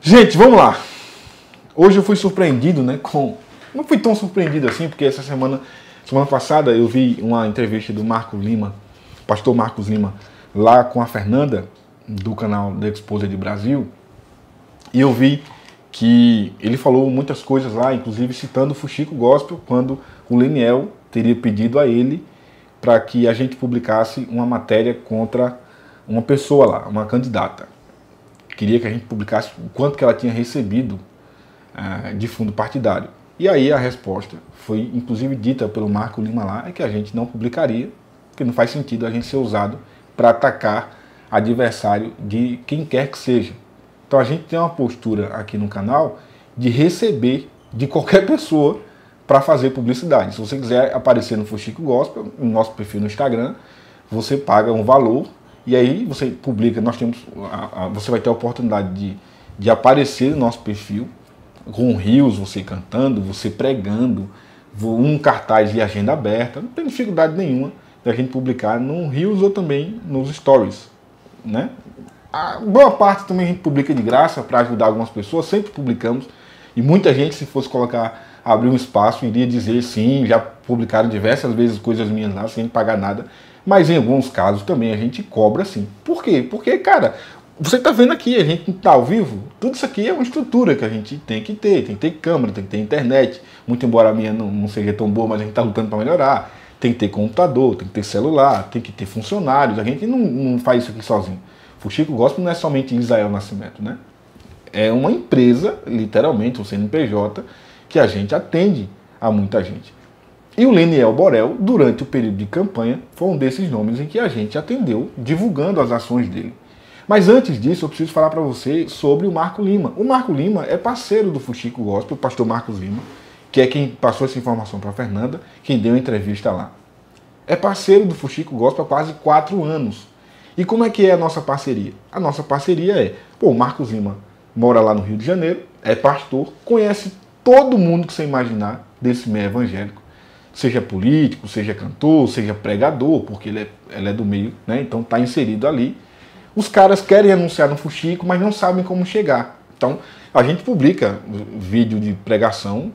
Gente, vamos lá. Hoje eu fui surpreendido, né, Não fui tão surpreendido assim, porque semana passada eu vi uma entrevista do Marcos Lima, pastor Marcos Lima, lá com a Fernanda, do canal The Exposed Brasil, e eu vi que ele falou muitas coisas lá, inclusive citando o Fuxico Gospel, quando o Leniel teria pedido a ele para que a gente publicasse uma matéria contra uma pessoa lá, uma candidata. Queria que a gente publicasse o quanto que ela tinha recebido de fundo partidário. E aí a resposta foi, inclusive, dita pelo Marco Lima lá, é que a gente não publicaria, porque não faz sentido a gente ser usado para atacar adversário de quem quer que seja. Então a gente tem uma postura aqui no canal de receber de qualquer pessoa para fazer publicidade. Se você quiser aparecer no Fuxico Gospel, no nosso perfil no Instagram, você paga um valor e aí você publica. Nós temos, você vai ter a oportunidade de aparecer no nosso perfil com rios, você cantando, você pregando, um cartaz de agenda aberta. Não tem dificuldade nenhuma da gente publicar no rios ou também nos stories, né? A boa parte também a gente publica de graça para ajudar algumas pessoas, sempre publicamos. E muita gente, se fosse abrir um espaço, iria dizer sim, já publicaram diversas vezes coisas minhas lá sem pagar nada. Mas em alguns casos também a gente cobra sim. Por quê? Porque, cara, você está vendo aqui, a gente está ao vivo, tudo isso aqui é uma estrutura que a gente tem que ter câmera, tem que ter internet. Muito embora a minha não seja tão boa, mas a gente está lutando para melhorar. Tem que ter computador, tem que ter celular, tem que ter funcionários. A gente não faz isso aqui sozinho. Fuxico Gospel não é somente Israel Nascimento, né? É uma empresa, literalmente, um CNPJ, que a gente atende a muita gente. E o Leniel Borel, durante o período de campanha, foi um desses nomes em que a gente atendeu, divulgando as ações dele. Mas antes disso, eu preciso falar para você sobre o Marco Lima. O Marco Lima é parceiro do Fuxico Gospel, o pastor Marcos Lima, que é quem passou essa informação para a Fernanda, quem deu a entrevista lá. É parceiro do Fuxico Gospel há quase 4 anos. E como é que é a nossa parceria? A nossa parceria é, o Marcos Lima mora lá no Rio de Janeiro, é pastor, conhece todo mundo que você imaginar desse meio evangélico, seja político, seja cantor, seja pregador, porque ele é do meio, né? Então está inserido ali. Os caras querem anunciar no Fuxico, mas não sabem como chegar. Então a gente publica vídeo de pregação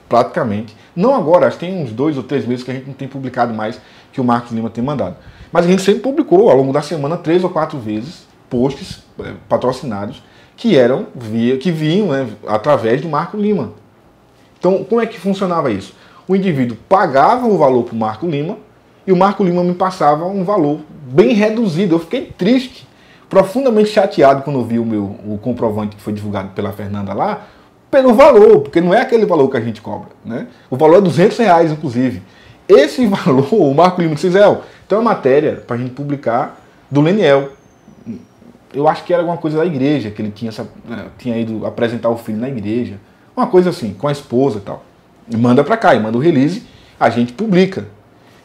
praticamente. Não agora, acho que tem uns 2 ou 3 meses que a gente não tem publicado mais que o Marcos Lima tem mandado. Mas a gente sempre publicou ao longo da semana 3 ou 4 vezes posts patrocinados que vinham, né, através do Marco Lima. Então, como é que funcionava isso? O indivíduo pagava o valor para o Marco Lima e o Marco Lima me passava um valor bem reduzido. Eu fiquei triste, profundamente chateado quando eu vi o comprovante que foi divulgado pela Fernanda lá, pelo valor, porque não é aquele valor que a gente cobra, né? O valor é R$200, inclusive. Esse valor, o Marco Lima disse, então é matéria para a gente publicar do Leniel. Eu acho que era alguma coisa da igreja, que ele tinha ido apresentar o filho na igreja. Uma coisa assim, com a esposa e tal. E manda para cá, e manda o release, a gente publica.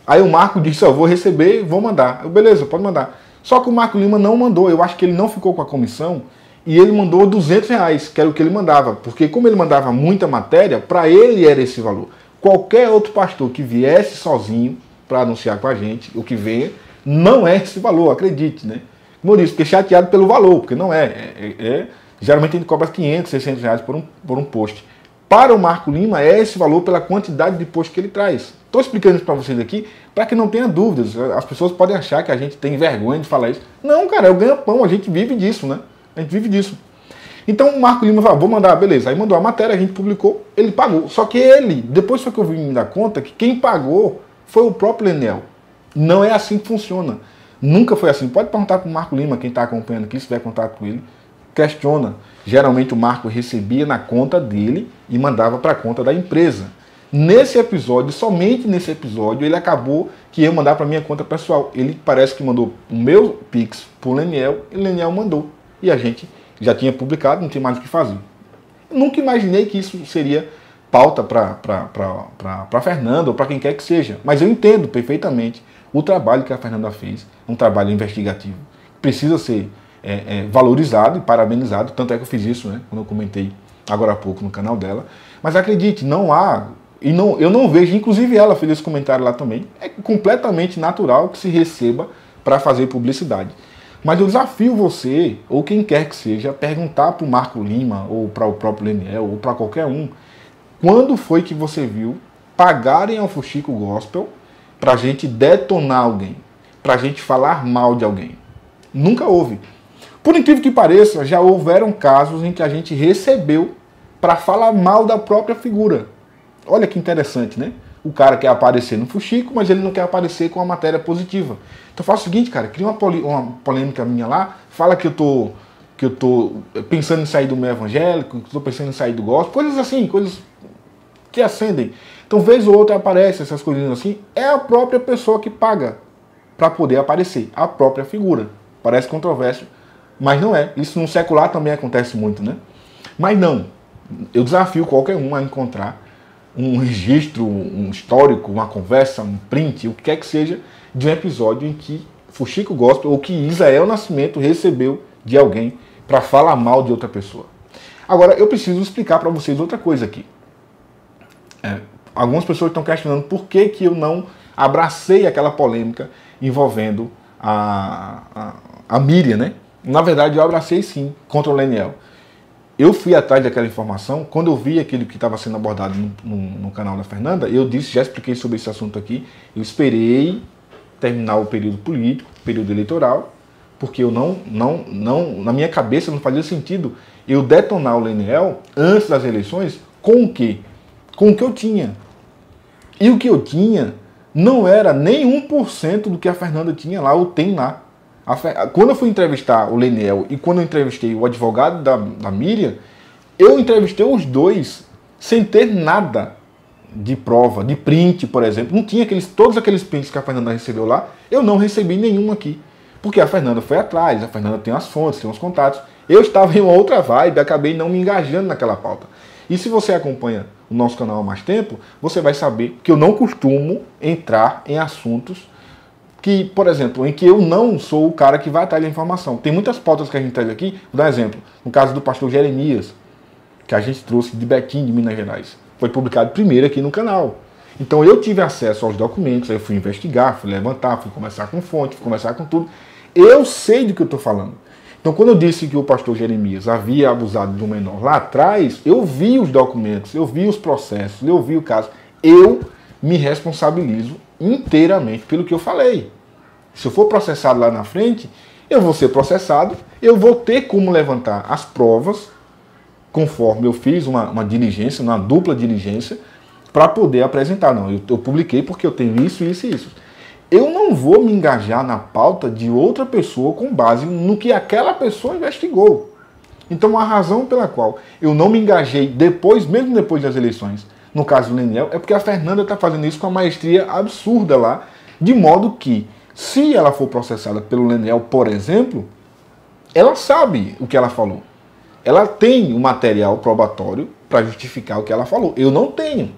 Aí o Marco disse, eu vou receber, vou mandar. Eu, beleza, pode mandar. Só que o Marco Lima não mandou, eu acho que ele não ficou com a comissão, e ele mandou R$200, que era o que ele mandava. Porque como ele mandava muita matéria, para ele era esse valor. Qualquer outro pastor que viesse sozinho para anunciar com a gente, o que venha, não é esse valor, acredite, né? Como eu disse, fiquei chateado pelo valor, porque não é. Geralmente a gente cobra R$500, R$600 por um post. Para o Marco Lima é esse valor pela quantidade de post que ele traz. Estou explicando isso para vocês aqui para que não tenha dúvidas. As pessoas podem achar que a gente tem vergonha de falar isso. Não, cara, é o ganha-pão, a gente vive disso, né? A gente vive disso. Então o Marco Lima falou, vou mandar, beleza. Aí mandou a matéria, a gente publicou, ele pagou. Só que depois foi que eu vim me dar conta que quem pagou foi o próprio Leniel. Não é assim que funciona. Nunca foi assim. Pode perguntar para o Marco Lima, quem está acompanhando aqui, se tiver contato com ele, questiona. Geralmente o Marco recebia na conta dele e mandava para a conta da empresa. Nesse episódio, somente nesse episódio, ele acabou que ia mandar para a minha conta pessoal. Ele parece que mandou o meu Pix para o Leniel e o Leniel mandou. E a gente já tinha publicado, não tinha mais o que fazer. Eu nunca imaginei que isso seria pauta para Fernanda ou para quem quer que seja. Mas eu entendo perfeitamente o trabalho que a Fernanda fez, um trabalho investigativo. Precisa ser valorizado e parabenizado, tanto é que eu fiz isso, né, quando eu comentei agora há pouco no canal dela. Mas acredite, não há, eu não vejo, inclusive ela fez esse comentário lá também, é completamente natural que se receba para fazer publicidade. Mas eu desafio você, ou quem quer que seja, a perguntar para o Marco Lima, ou para o próprio Leniel, ou para qualquer um, quando foi que você viu pagarem ao Fuxico Gospel para a gente detonar alguém, para a gente falar mal de alguém? Nunca houve. Por incrível que pareça, já houveram casos em que a gente recebeu para falar mal da própria figura. Olha que interessante, né? O cara quer aparecer no Fuxico, mas ele não quer aparecer com a matéria positiva. Então faz o seguinte, cara, cria uma polêmica minha lá, fala que eu tô pensando em sair do meio evangélico, que eu tô pensando em sair do gospel, coisas assim, coisas que acendem. Então, vez ou outra aparece essas coisinhas assim, é a própria pessoa que paga para poder aparecer, a própria figura. Parece controverso, mas não é. Isso no secular também acontece muito, né? Mas não. Eu desafio qualquer um a encontrar um registro, um histórico, uma conversa, um print, o que quer que seja, de um episódio em que Fuxico Gospel ou que Israel Nascimento recebeu de alguém para falar mal de outra pessoa. Agora, eu preciso explicar para vocês outra coisa aqui. Algumas pessoas estão questionando por que eu não abracei aquela polêmica envolvendo a Miriam, né? Na verdade, eu abracei sim, contra o Leniel. Eu fui atrás daquela informação, quando eu vi aquilo que estava sendo abordado no canal da Fernanda, eu disse, já expliquei sobre esse assunto aqui, eu esperei terminar o período político, período eleitoral, porque eu na minha cabeça não fazia sentido eu detonar o Leniel antes das eleições com o quê? Com o que eu tinha. E o que eu tinha não era nem 1% do que a Fernanda tinha lá, ou tem lá. Quando eu fui entrevistar o Leniel e quando eu entrevistei o advogado da Miriam, eu entrevistei os dois sem ter nada de prova, de print, por exemplo. Não tinha todos aqueles prints que a Fernanda recebeu lá, eu não recebi nenhum aqui. Porque a Fernanda foi atrás, a Fernanda tem as fontes, tem os contatos. Eu estava em uma outra vibe, acabei não me engajando naquela pauta. E se você acompanha o nosso canal há mais tempo, você vai saber que eu não costumo entrar em assuntos que, por exemplo, em que eu não sou o cara que vai atrás da informação. Tem muitas pautas que a gente traz aqui, vou dar um exemplo. No caso do pastor Jeremias, que a gente trouxe de Betim, de Minas Gerais. Foi publicado primeiro aqui no canal. Então eu tive acesso aos documentos, aí eu fui investigar, fui levantar, fui conversar com fonte, fui conversar com tudo. Eu sei do que eu estou falando. Então quando eu disse que o pastor Jeremias havia abusado de um menor lá atrás, eu vi os documentos, eu vi os processos, eu vi o caso. Eu me responsabilizo inteiramente pelo que eu falei. Se eu for processado lá na frente, eu vou ser processado, eu vou ter como levantar as provas, conforme eu fiz uma diligência, uma dupla diligência, para poder apresentar. Não, eu publiquei porque eu tenho isso, isso e isso. Eu não vou me engajar na pauta de outra pessoa com base no que aquela pessoa investigou. Então a razão pela qual eu não me engajei depois, mesmo depois das eleições, no caso do Leniel, é porque a Fernanda está fazendo isso com uma maestria absurda lá, de modo que, se ela for processada pelo Leniel, por exemplo, ela sabe o que ela falou. Ela tem o material probatório para justificar o que ela falou. Eu não tenho.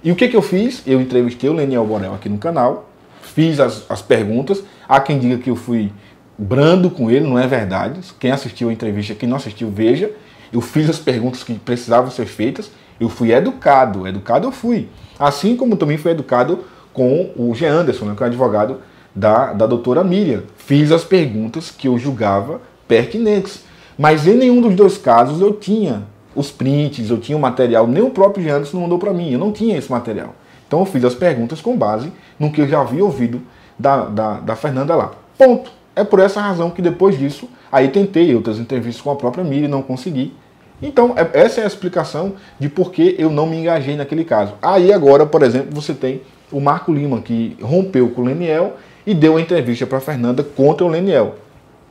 E o que eu fiz? Eu entrevistei o Leniel Borel aqui no canal, fiz as perguntas. Há quem diga que eu fui brando com ele, não é verdade. Quem assistiu a entrevista, quem não assistiu, veja. Eu fiz as perguntas que precisavam ser feitas. Eu fui educado eu fui. Assim como também fui educado com o G. Anderson, né, que é o advogado da doutora Miriam. Fiz as perguntas que eu julgava pertinentes. Mas em nenhum dos dois casos eu tinha os prints, eu tinha o material, nem o próprio G. Anderson mandou para mim, eu não tinha esse material. Então eu fiz as perguntas com base no que eu já havia ouvido da Fernanda lá. Ponto. É por essa razão que depois disso, aí tentei outras entrevistas com a própria Miriam, não consegui. Então, essa é a explicação de por que eu não me engajei naquele caso. Aí agora, por exemplo, você tem o Marco Lima, que rompeu com o Leniel e deu a entrevista para a Fernanda contra o Leniel.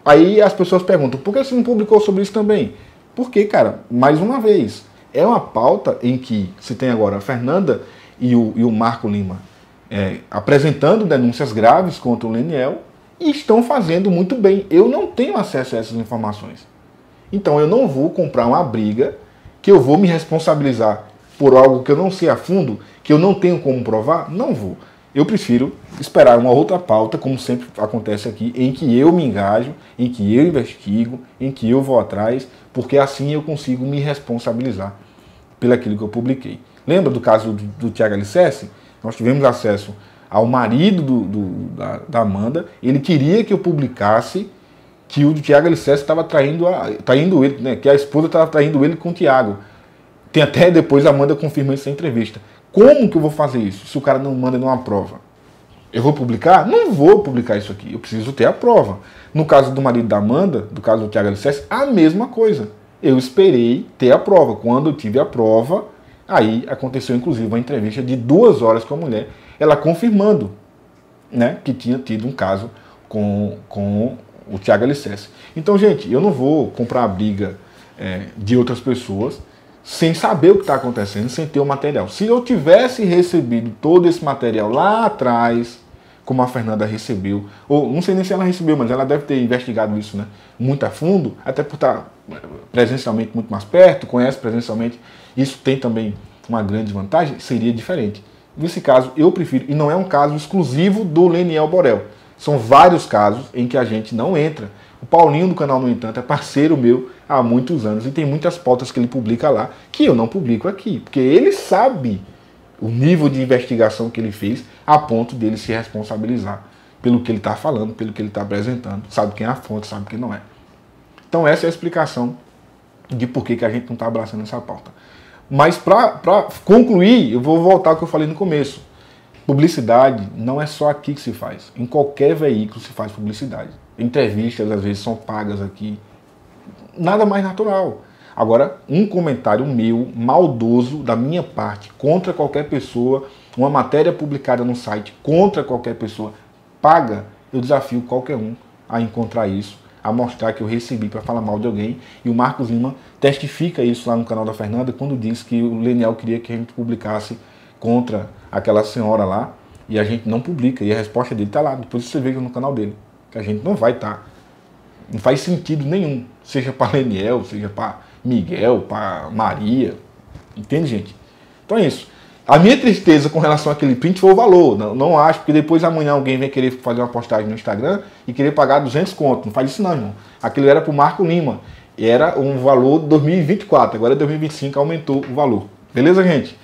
Aí as pessoas perguntam, por que você não publicou sobre isso também? Porque, cara, mais uma vez, é uma pauta em que se tem agora a Fernanda e o Marco Lima apresentando denúncias graves contra o Leniel e estão fazendo muito bem. Eu não tenho acesso a essas informações. Então eu não vou comprar uma briga que eu vou me responsabilizar por algo que eu não sei a fundo, que eu não tenho como provar. Não vou. Eu prefiro esperar uma outra pauta, como sempre acontece aqui, em que eu me engajo, em que eu investigo, em que eu vou atrás, porque assim eu consigo me responsabilizar pelaquilo que eu publiquei. Lembra do caso do Thiago Alicerce? Nós tivemos acesso ao marido da Amanda, ele queria que eu publicasse que o Thiago Alicerce estava traindo ele, né? Que a esposa estava traindo ele com o Thiago. Tem até depois a Amanda confirma isso na entrevista. Como que eu vou fazer isso se o cara não manda nenhuma prova? Eu vou publicar? Não vou publicar isso aqui. Eu preciso ter a prova. No caso do marido da Amanda, do caso do Thiago Alicerce, a mesma coisa. Eu esperei ter a prova. Quando eu tive a prova, aí aconteceu inclusive uma entrevista de 2 horas com a mulher, ela confirmando, né, que tinha tido um caso com o Thiago Alicerce. Então, gente, eu não vou comprar a briga de outras pessoas sem saber o que está acontecendo, sem ter o material. Se eu tivesse recebido todo esse material lá atrás, como a Fernanda recebeu, ou não sei nem se ela recebeu, mas ela deve ter investigado isso, né, muito a fundo, até por estar presencialmente muito mais perto, conhece presencialmente, isso tem também uma grande vantagem, seria diferente. Nesse caso, eu prefiro, e não é um caso exclusivo do Leniel Borel, são vários casos em que a gente não entra. O Paulinho do canal, no entanto, é parceiro meu há muitos anos e tem muitas pautas que ele publica lá que eu não publico aqui, porque ele sabe o nível de investigação que ele fez a ponto dele se responsabilizar pelo que ele está falando, pelo que ele está apresentando, sabe quem é a fonte, sabe quem não é. Então essa é a explicação de por que a gente não está abraçando essa pauta. Mas para concluir, eu vou voltar ao que eu falei no começo. Publicidade não é só aqui que se faz. Em qualquer veículo se faz publicidade. Entrevistas às vezes são pagas aqui. Nada mais natural. Agora, um comentário meu, maldoso, da minha parte, contra qualquer pessoa, uma matéria publicada no site contra qualquer pessoa, paga, eu desafio qualquer um a encontrar isso, a mostrar que eu recebi para falar mal de alguém. E o Marcos Lima testifica isso lá no canal da Fernanda, quando diz que o Leniel queria que a gente publicasse contra aquela senhora lá, e a gente não publica, e a resposta dele está lá, depois você veja no canal dele, que a gente não vai estar. Não faz sentido nenhum, seja para Leniel, seja para Miguel, para Maria, entende, gente? Então é isso. A minha tristeza com relação àquele print foi o valor, não acho, porque depois amanhã alguém vem querer fazer uma postagem no Instagram e querer pagar 200 conto, não faz isso não, irmão. Aquilo era para o Marco Lima, e era um valor de 2024, agora 2025 aumentou o valor. Beleza, gente?